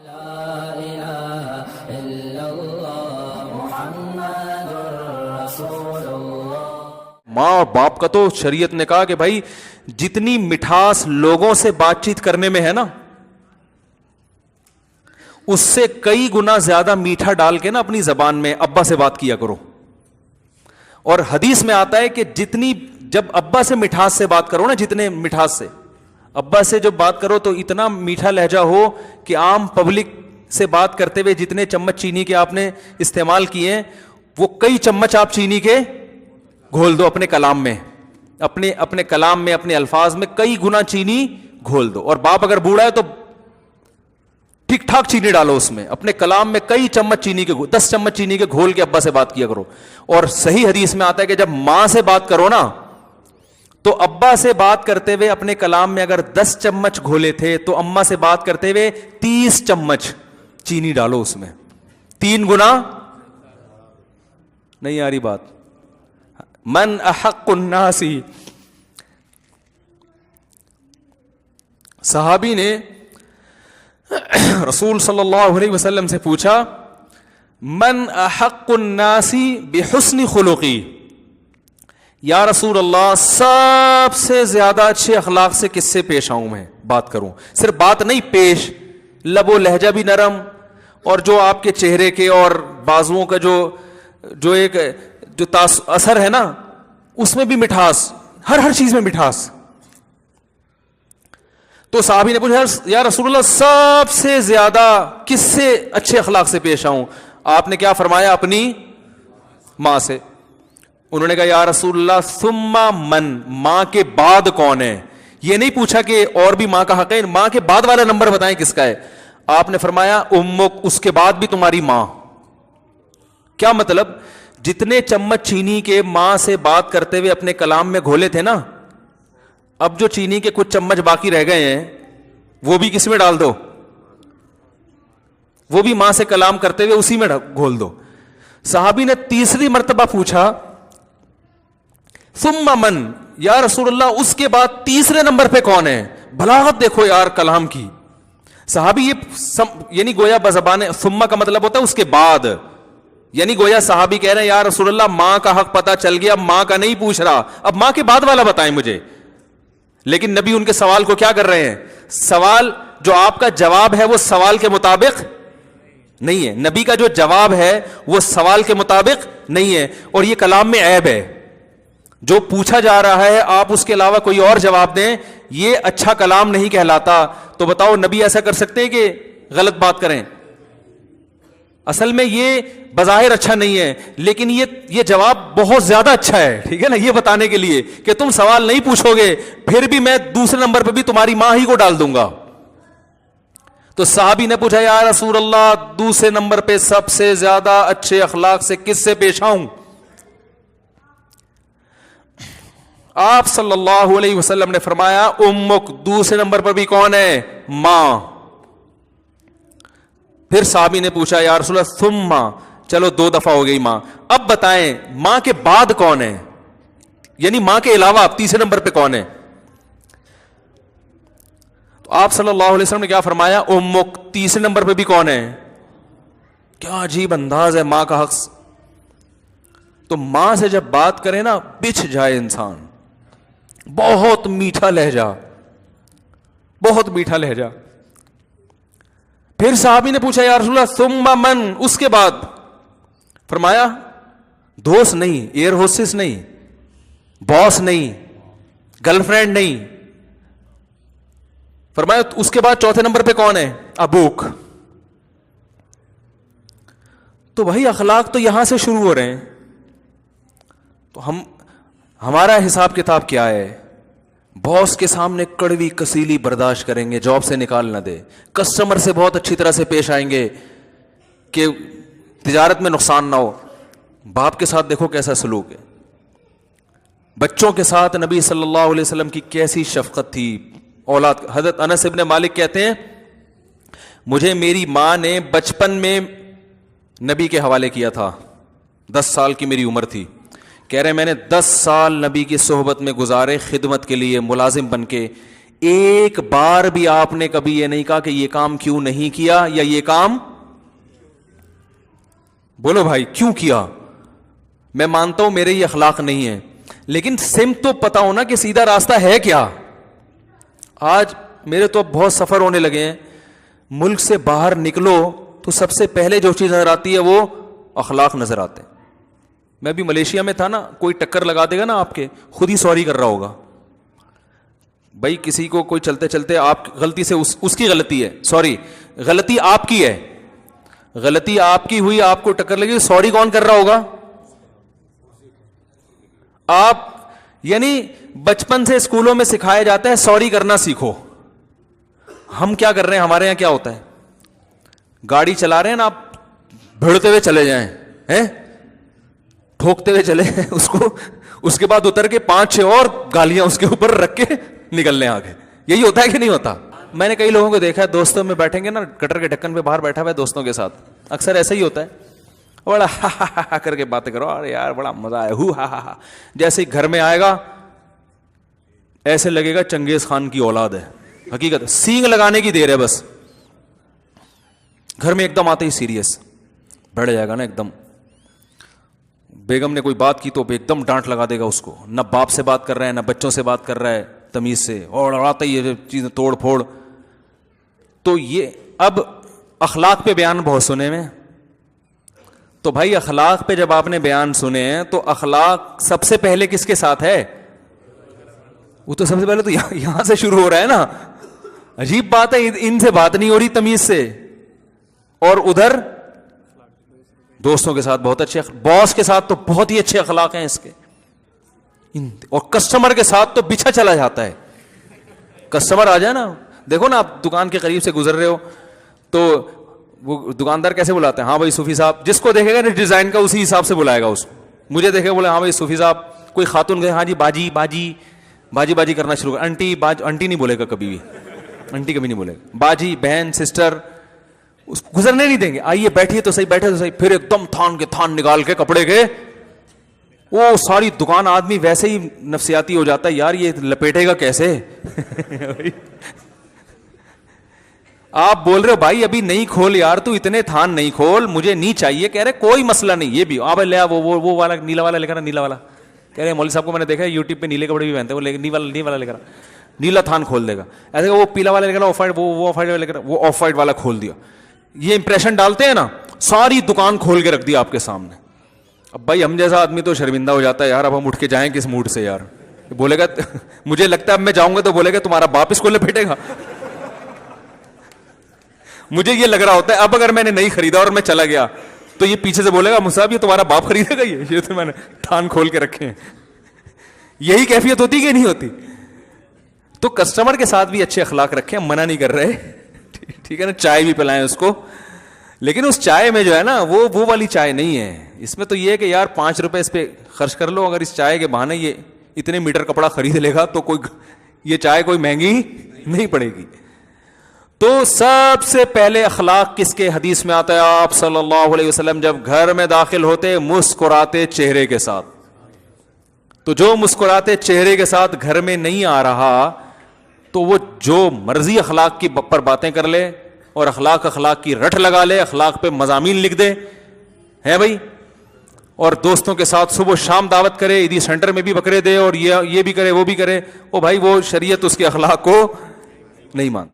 لا الہ الا اللہ محمد رسول اللہ۔ ماں اور باپ کا تو شریعت نے کہا کہ بھائی جتنی مٹھاس لوگوں سے بات چیت کرنے میں ہے نا، اس سے کئی گنا زیادہ میٹھا ڈال کے نا اپنی زبان میں ابا سے بات کیا کرو۔ اور حدیث میں آتا ہے کہ جتنی جب ابا سے مٹھاس سے بات کرو نا، جتنے مٹھاس سے ابا سے جب بات کرو تو اتنا میٹھا لہجہ ہو کہ عام پبلک سے بات کرتے ہوئے جتنے چمچ چینی کے آپ نے استعمال کیے ہیں وہ کئی چمچ آپ چینی کے گھول دو اپنے کلام میں، اپنے کلام میں، اپنے الفاظ میں کئی گنا چینی گھول دو۔ اور باپ اگر بوڑھا ہے تو ٹھیک ٹھاک چینی ڈالو اس میں، اپنے کلام میں کئی چمچ چینی کے 10 چمچ چینی کے گھول کے ابا سے بات کیا کرو۔ اور صحیح حدیث میں آتا ہے کہ جب ماں سے بات کرو نا تو ابا سے بات کرتے ہوئے اپنے کلام میں اگر 10 چمچ گھولے تھے تو اماں سے بات کرتے ہوئے 30 چمچ چینی ڈالو اس میں، 3 گنا۔ نہیں آ رہی بات؟ من احق الناس، صحابی نے رسول صلی اللہ علیہ وسلم سے پوچھا من احق الناس بحسن خلقی، یا رسول اللہ سب سے زیادہ اچھے اخلاق سے کس سے پیش آؤں میں بات کروں؟ صرف بات نہیں، پیش، لب و لہجہ بھی نرم، اور جو آپ کے چہرے کے اور بازوؤں کا جو ایک جو اثر ہے نا اس میں بھی مٹھاس، ہر چیز میں مٹھاس۔ تو صحابی نے پوچھا یا رسول اللہ سب سے زیادہ کس سے اچھے اخلاق سے پیش آؤں؟ آپ نے کیا فرمایا؟ اپنی ماں سے۔ انہوں نے کہا یا رسول اللہ ثم من، ماں کے بعد کون ہے؟ یہ نہیں پوچھا کہ اور بھی ماں کا حق ہے، ماں کے بعد والا نمبر بتائیں کس کا ہے؟ آپ نے فرمایا امک، اس کے بعد بھی تمہاری ماں۔ کیا مطلب؟ جتنے چمچ چینی کے ماں سے بات کرتے ہوئے اپنے کلام میں گھولے تھے نا، اب جو چینی کے کچھ چمچ باقی رہ گئے ہیں وہ بھی کس میں ڈال دو؟ وہ بھی ماں سے کلام کرتے ہوئے اسی میں گھول دو۔ صحابی نے تیسری مرتبہ پوچھا ثم من، یا رسول اللہ اس کے بعد تیسرے نمبر پہ کون ہے؟ بلاغت دیکھو یار کلام کی۔ صحابی یہ یعنی گویا بزبان ثم کا مطلب ہوتا ہے اس کے بعد، یعنی گویا صحابی کہہ رہے ہیں یا رسول اللہ ماں کا حق پتا چل گیا، ماں کا نہیں پوچھ رہا، اب ماں کے بعد والا بتائیں مجھے۔ لیکن نبی ان کے سوال کو کیا کر رہے ہیں؟ سوال جو آپ کا جواب ہے وہ سوال کے مطابق نہیں ہے، نبی کا جو جواب ہے وہ سوال کے مطابق نہیں ہے، اور یہ کلام میں عیب ہے۔ جو پوچھا جا رہا ہے آپ اس کے علاوہ کوئی اور جواب دیں، یہ اچھا کلام نہیں کہلاتا۔ تو بتاؤ نبی ایسا کر سکتے ہیں کہ غلط بات کریں؟ اصل میں یہ بظاہر اچھا نہیں ہے، لیکن یہ جواب بہت زیادہ اچھا ہے، ٹھیک ہے نا، یہ بتانے کے لیے کہ تم سوال نہیں پوچھو گے پھر بھی میں دوسرے نمبر پہ بھی تمہاری ماں ہی کو ڈال دوں گا۔ تو صحابی نے پوچھا یا رسول اللہ دوسرے نمبر پہ سب سے زیادہ اچھے اخلاق سے کس سے پیش آؤں؟ آپ صلی اللہ علیہ وسلم نے فرمایا امک، دوسرے نمبر پر بھی کون ہے؟ ماں۔ پھر صحابی نے پوچھا یا رسول اللہ ثم، چلو 2 دفعہ ہو گئی ماں، اب بتائیں ماں کے بعد کون ہے؟ یعنی ماں کے علاوہ تیسرے نمبر پہ کون ہے؟ تو آپ صلی اللہ علیہ وسلم نے کیا فرمایا؟ امک، تیسرے نمبر پہ بھی کون ہے؟ کیا عجیب انداز ہے ماں کا حق۔ تو ماں سے جب بات کرے نا بچھ جائے انسان، بہت میٹھا لہجہ، بہت میٹھا لہجہ۔ پھر صحابی نے پوچھا یا رسول اللہ ثم من، اس کے بعد؟ فرمایا دوست نہیں، ایئر ہوسٹس نہیں، باس نہیں، گرل فرینڈ نہیں، فرمایا اس کے بعد چوتھے نمبر پہ کون ہے؟ ابوک۔ تو وہی اخلاق تو یہاں سے شروع ہو رہے ہیں۔ تو ہمارا حساب کتاب کیا ہے؟ باس کے سامنے کڑوی کسیلی برداشت کریں گے، جاب سے نکال نہ دے، کسٹمر سے بہت اچھی طرح سے پیش آئیں گے کہ تجارت میں نقصان نہ ہو۔ باپ کے ساتھ دیکھو کیسا سلوک ہے، بچوں کے ساتھ نبی صلی اللہ علیہ وسلم کی کیسی شفقت تھی اولاد۔ حضرت انس ابن مالک کہتے ہیں مجھے میری ماں نے بچپن میں نبی کے حوالے کیا تھا، 10 سال کی میری عمر تھی، کہہ رہے میں نے 10 سال نبی کی صحبت میں گزارے خدمت کے لیے ملازم بن کے، ایک بار بھی آپ نے کبھی یہ نہیں کہا کہ یہ کام کیوں نہیں کیا, یا یہ کام بولو بھائی کیوں کیا. میں مانتا ہوں میرے یہ اخلاق نہیں ہے, لیکن سمت تو پتا ہونا کہ سیدھا راستہ ہے کیا. آج میرے تو بہت سفر ہونے لگے ہیں, ملک سے باہر نکلو تو سب سے پہلے جو چیز نظر آتی ہے وہ اخلاق نظر آتے ہیں. میں بھی ملیشیا میں تھا نا, کوئی ٹکر لگا دے گا نا آپ کے, خود ہی سوری کر رہا ہوگا. بھائی کسی کو کوئی چلتے چلتے آپ غلطی سے اس کی غلطی ہے, سوری غلطی آپ کی ہے, غلطی آپ کی ہوئی, آپ کو ٹکر لگی, سوری کون کر رہا ہوگا؟ آپ. یعنی بچپن سے اسکولوں میں سکھایا جاتا ہے سوری کرنا سیکھو. ہم کیا کر رہے ہیں, ہمارے یہاں کیا ہوتا ہے, گاڑی چلا رہے ہیں نا آپ, بھڑتے ہوئے چلے جائیں, ٹھوکتے ہوئے چلے اس کو, اس کے بعد اتر کے 5-6 اور گالیاں اس کے اوپر رکھ کے نکل لیں آگے. یہی ہوتا ہے کہ نہیں ہوتا؟ میں نے کئی لوگوں کو دیکھا ہے, دوستوں میں بیٹھیں گے نا, گٹر کے ڈھکن پہ باہر بیٹھا ہوا ہے دوستوں کے ساتھ, اکثر ایسا ہی ہوتا ہے, بڑا ہا کر کے باتیں کرو, ارے یار بڑا مزہ آیا, ہا. جیسے ہی گھر میں آئے گا ایسے لگے گا چنگیز خان کی اولاد ہے. حقیقت سینگ لگانے کی دیر ہے بس. گھر میں ایک دم آتے ہی سیریس بڑھ جائے گا نا ایک دم. بیگم نے کوئی بات کی تو ایک دم ڈانٹ لگا دے گا اس کو, نہ باپ سے بات کر رہا ہے نہ بچوں سے بات کر رہا ہے تمیز سے, اور آتا ہی یہ چیزیں توڑ پھوڑ. تو یہ اب اخلاق پہ بیان بہت سنے میں, تو بھائی اخلاق پہ جب آپ نے بیان سنے ہیں تو اخلاق سب سے پہلے کس کے ساتھ ہے؟ وہ تو سب سے پہلے تو یہاں سے شروع ہو رہا ہے نا. عجیب بات ہے, ان سے بات نہیں ہو رہی تمیز سے, اور ادھر دوستوں کے ساتھ بہت اچھے, باس کے ساتھ تو بہت ہی اچھے اخلاق ہیں اس کے, اور کسٹمر کے ساتھ تو بچھا چلا جاتا ہے. کسٹمر آ جائے نا, دیکھو نا آپ دکان کے قریب سے گزر رہے ہو تو وہ دکاندار کیسے بلاتے ہیں, ہاں بھائی صوفی صاحب, جس کو دیکھے گا ڈیزائن کا اسی حساب سے بلائے گا اس کو. مجھے دیکھے گا بولے ہاں بھائی صوفی صاحب, کوئی خاتون گئے ہاں جی باجی باجی باجی باجی کرنا شروع کر, آنٹی آنٹی نہیں بولے گا کبھی بھی, آنٹی کبھی نہیں بولے گا, باجی بہن سسٹر, اس گزرنے نہیں دیں گے. آئیے بیٹھیے تو صحیح, بیٹھے تو صحیح, پھر ایک دم تھان کے تھان نکال کے کپڑے کے, وہ ساری دکان آدمی ویسے ہی نفسیاتی ہو جاتا ہے, یار یہ لپیٹے گا کیسے. آپ بول رہے ہو بھائی ابھی نہیں کھول یار, تو اتنے تھان نہیں کھول, مجھے نہیں چاہیے. کہہ رہے کوئی مسئلہ نہیں, یہ بھی آپ لے آ, وہ والا نیلا والا لے کر, نیلا والا. کہہ رہے مولوی صاحب کو میں نے دیکھا ہے یوٹیوب پہ نیلے کپڑے بھی پہنتے ہیں, وہ نیلا والا لے کر, نیلا تھان کھول دے گا. ایسے وہ پیلا والا لے کر, آف وائٹ, وہ آف وائٹ والا لے کر, وہ آف وائٹ والا کھول دیا. یہ امپریشن ڈالتے ہیں نا, ساری دکان کھول کے رکھ دیا آپ کے سامنے. اب بھائی ہم جیسا آدمی تو شرمندہ ہو جاتا ہے, یار اب ہم اٹھ کے جائیں کس موڈ سے یار. بولے گا مجھے لگتا ہے اب میں جاؤں گا تو بولے گا تمہارا باپ اس کو لپیٹے گا. مجھے یہ لگ رہا ہوتا ہے اب اگر میں نے نہیں خریدا اور میں چلا گیا تو یہ پیچھے سے بولے گا مصعب یہ تمہارا باپ خریدے گا, یہ تو میں نے تھان کھول کے رکھے ہیں. یہی کیفیت ہوتی کہ نہیں ہوتی؟ تو کسٹمر کے ساتھ بھی اچھے اخلاق رکھیں, منع نہیں کر رہے, ٹھیک ہے نا, چائے بھی پلائیں اس کو, لیکن اس چائے میں جو ہے نا وہ والی چائے نہیں ہے. اس میں تو یہ ہے کہ یار 5 روپے اس پہ خرچ کر لو, اگر اس چائے کے بہانے یہ اتنے میٹر کپڑا خرید لے گا تو کوئی یہ چائے کوئی مہنگی نہیں پڑے گی. تو سب سے پہلے اخلاق کس کے حدیث میں آتا ہے؟ آپ صلی اللہ علیہ وسلم جب گھر میں داخل ہوتے مسکراتے چہرے کے ساتھ. تو جو مسکراتے چہرے کے ساتھ گھر میں نہیں آ رہا تو وہ جو مرضی اخلاق کی پر باتیں کر لے اور اخلاق کی رٹ لگا لے, اخلاق پہ مضامین لکھ دے ہے بھائی, اور دوستوں کے ساتھ صبح شام دعوت کرے, عیدی سینٹر میں بھی بکرے دے اور یہ بھی کرے وہ بھی کرے, وہ بھائی وہ شریعت اس کے اخلاق کو نہیں مانتی.